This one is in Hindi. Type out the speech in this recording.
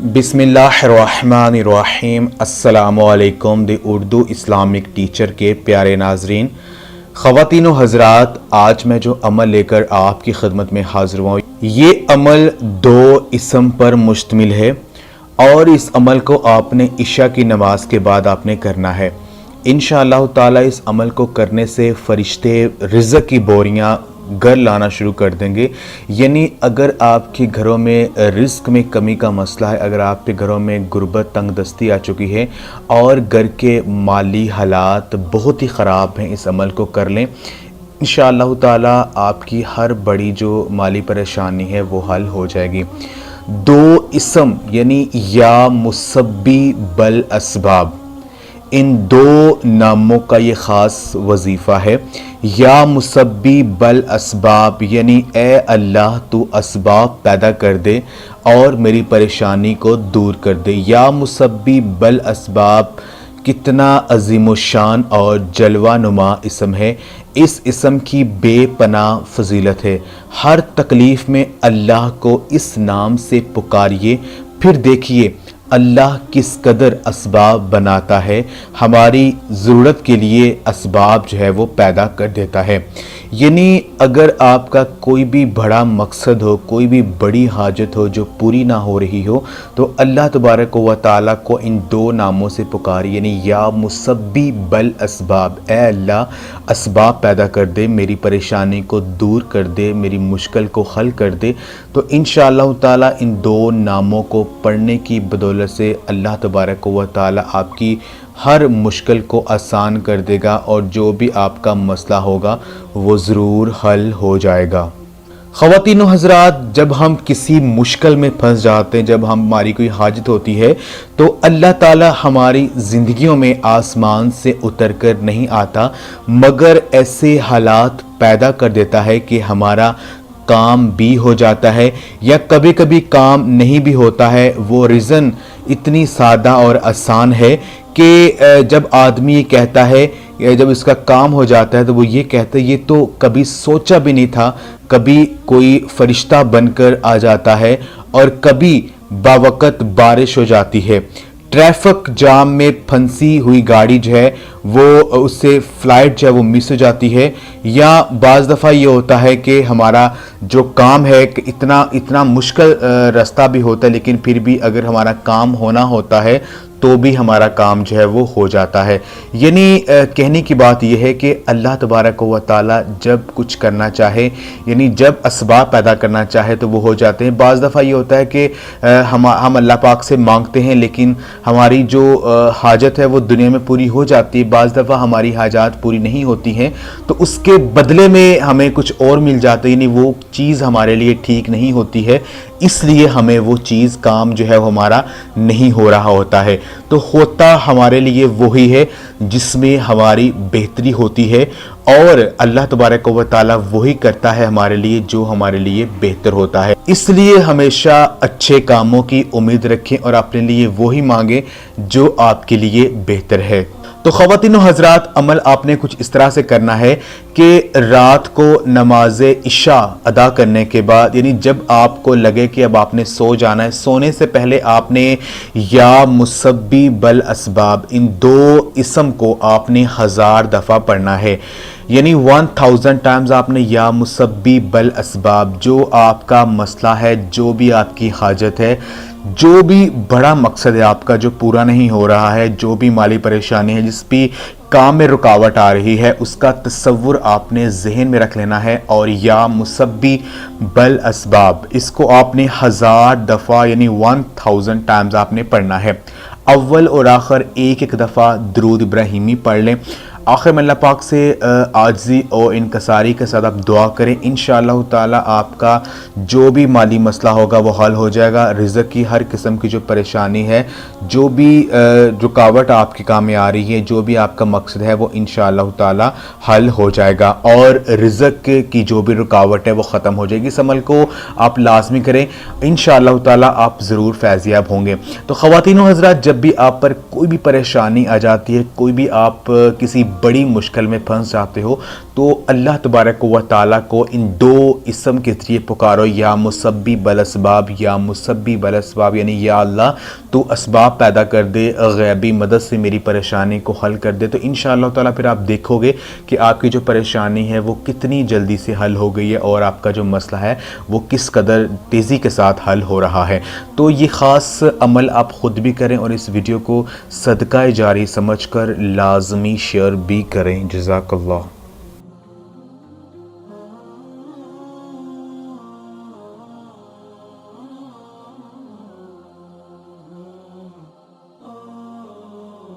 बिस्मिल्लाहिर्रहमानिर्रहीम। अस्सलामुअलैकुम। द उर्दू इस्लामिक टीचर के प्यारे नाजरीन, ख़वातीन व हज़रात, आज मैं जो अमल लेकर आपकी खिदमत में हाज़िर हुआ हूँ, ये अमल 2 इसम पर मुश्तमिल है और इस अमल को आपने इशा की नमाज के बाद आपने करना है। इंशाअल्लाह ताला इस अमल को करने से फरिश्ते रिज़्क़ की बोरियां घर लाना शुरू कर देंगे। यानी अगर आपके घरों में रिस्क में कमी का मसला है, अगर आपके घरों में गुर्बत तंगदस्ती आ चुकी है और घर के माली हालात बहुत ही ख़राब हैं, इस अमल को कर लें। इंशाअल्लाह ताला आपकी हर बड़ी जो माली परेशानी है वो हल हो जाएगी। 2 इसम यानी या मुसब्बी बल असबाब, इन 2 नामों का ये ख़ास वजीफ़ा है। या मुसब्बी बल असबाब यानी ए अल्लाह तू असबाब पैदा कर दे और मेरी परेशानी को दूर कर दे। या मुसब्बी बल असबाब कितना अजीमुशान और जलवा नुमा इसम है। इस इसम की बेपनाह फजीलत है। हर तकलीफ़ में अल्लाह को इस नाम से पुकारिए, फिर देखिए अल्लाह किस कदर असबाब बनाता है, हमारी ज़रूरत के लिए असबाब जो है वो पैदा कर देता है। यानी अगर आपका कोई भी बड़ा मकसद हो, कोई भी बड़ी हाजत हो जो पूरी ना हो रही हो, तो अल्लाह तबारक व तआला को इन 2 नामों से पुकारिए, यानी या मुसब्बी बल असबाब, ए अल्लाह असबाब पैदा कर दे, मेरी परेशानी को दूर कर दे, मेरी मुश्किल को हल कर दे। तो इंशाअल्लाह ताला इन 2 नामों को पढ़ने की बदौलत से अल्लाह तबारक व तआला आपकी हर मुश्किल को आसान कर देगा और जो भी आपका मसला होगा वो ज़रूर हल हो जाएगा। ख़वातीन व हज़रात, जब हम किसी मुश्किल में फंस जाते हैं, जब हमारी कोई हाजत होती है, तो अल्लाह ताला हमारी ज़िंदगियों में आसमान से उतर कर नहीं आता, मगर ऐसे हालात पैदा कर देता है कि हमारा काम भी हो जाता है या कभी कभी काम नहीं भी होता है। वो रीज़न इतनी सादा और आसान है कि जब आदमी ये कहता है, जब इसका काम हो जाता है, तो वो ये कहता है ये तो कभी सोचा भी नहीं था। कभी कोई फरिश्ता बनकर आ जाता है और कभी बावक़्त बारिश हो जाती है। ट्रैफिक जाम में फंसी हुई गाड़ी जो है वो उससे फ़्लाइट जो है वो मिस हो जाती है। या बाज़ दफ़ा ये होता है कि हमारा जो काम है कि इतना मुश्किल रास्ता भी होता है, लेकिन फिर भी अगर हमारा काम होना होता है तो भी हमारा काम जो है वो हो जाता है। यानी कहने की बात यह है कि अल्लाह तबारक व तआला जब कुछ करना चाहे, यानी जब असबाब पैदा करना चाहे तो वो हो जाते हैं। बाज़ दफ़ा ये होता है कि हम अल्लाह पाक से मांगते हैं, लेकिन हमारी जो हाजत है वो दुनिया में पूरी हो जाती है। बाज़ दफ़ा हमारी हाजात पूरी नहीं होती हैं, तो उसके बदले में हमें कुछ और मिल जाता है, यानी वो चीज़ हमारे लिए ठीक नहीं होती है, इसलिए हमें वो चीज़ काम जो है वो हमारा नहीं हो रहा होता है। तो होता हमारे लिए वही है जिसमें हमारी बेहतरी होती है और अल्लाह तबारक व तआला वही करता है हमारे लिए जो हमारे लिए बेहतर होता है। इसलिए हमेशा अच्छे कामों की उम्मीद रखें और अपने लिए वही मांगें जो आपके लिए बेहतर है। तो ख़वातीन व हज़रात, अमल आपने कुछ इस तरह से करना है कि रात को नमाज इशा अदा करने के बाद, यानी जब आपको लगे कि अब आपने सो जाना है, सोने से पहले आपने या मुसब्बी बल असबाब, इन 2 इसम को आपने 1000 दफ़ा पढ़ना है। यानी 1000 टाइम्स आपने या मुसब्बी बल असबाब, जो आपका मसला है, जो भी आपकी हाजत है, जो भी बड़ा मकसद है आपका जो पूरा नहीं हो रहा है, जो भी माली परेशानी है, जिस भी काम में रुकावट आ रही है, उसका तसव्वुर आपने जहन में रख लेना है और या मुसब्बी बल असबाब इसको आपने 1000 दफ़ा यानी 1000 टाइम्स आपने पढ़ना है। अव्वल और आखिर एक दफ़ा दुरूद इब्राहिमी पढ़ लें। आखिर में अल्लाह पाक से आजिज़ी और इनकसारी के साथ आप दुआ करें। इंशाअल्लाह ताला आपका जो भी माली मसला होगा वो हल हो जाएगा। रिज़्क़ की हर किस्म की जो परेशानी है, जो भी रुकावट आपके काम में आ रही है, जो भी आपका मकसद है, वो इंशाअल्लाह ताला हल हो जाएगा और रिज़्क़ की जो भी रुकावट है वो ख़त्म हो जाएगी। इस अमल को आप लाजमी करें, इंशाअल्लाह ताला आप ज़रूर फैज़याब होंगे। तो ख़वातीन व हज़रात, जब भी आप पर कोई भी परेशानी आ जाती है, कोई भी आप किसी बड़ी मुश्किल में फंस जाते हो तो अल्लाह तबारक व तआला को इन दो इसम के ज़रिए पुकारो, या मुसब्बिब अलअस्बाब, या मुसब्बिब अलअस्बाब, यानी या अल्लाह तो असबाब पैदा कर दे, गैबी मदद से मेरी परेशानी को हल कर दे। तो इंशाअल्लाह ताला फिर आप देखोगे कि आपकी जो परेशानी है वो कितनी जल्दी से हल हो गई है और आपका जो मसला है वो किस कदर तेज़ी के साथ हल हो रहा है। तो ये ख़ास अमल आप ख़ुद भी करें और इस वीडियो को सदका जारी समझकर लाजमी शेयर भी करें। जज़ाकल्लाह।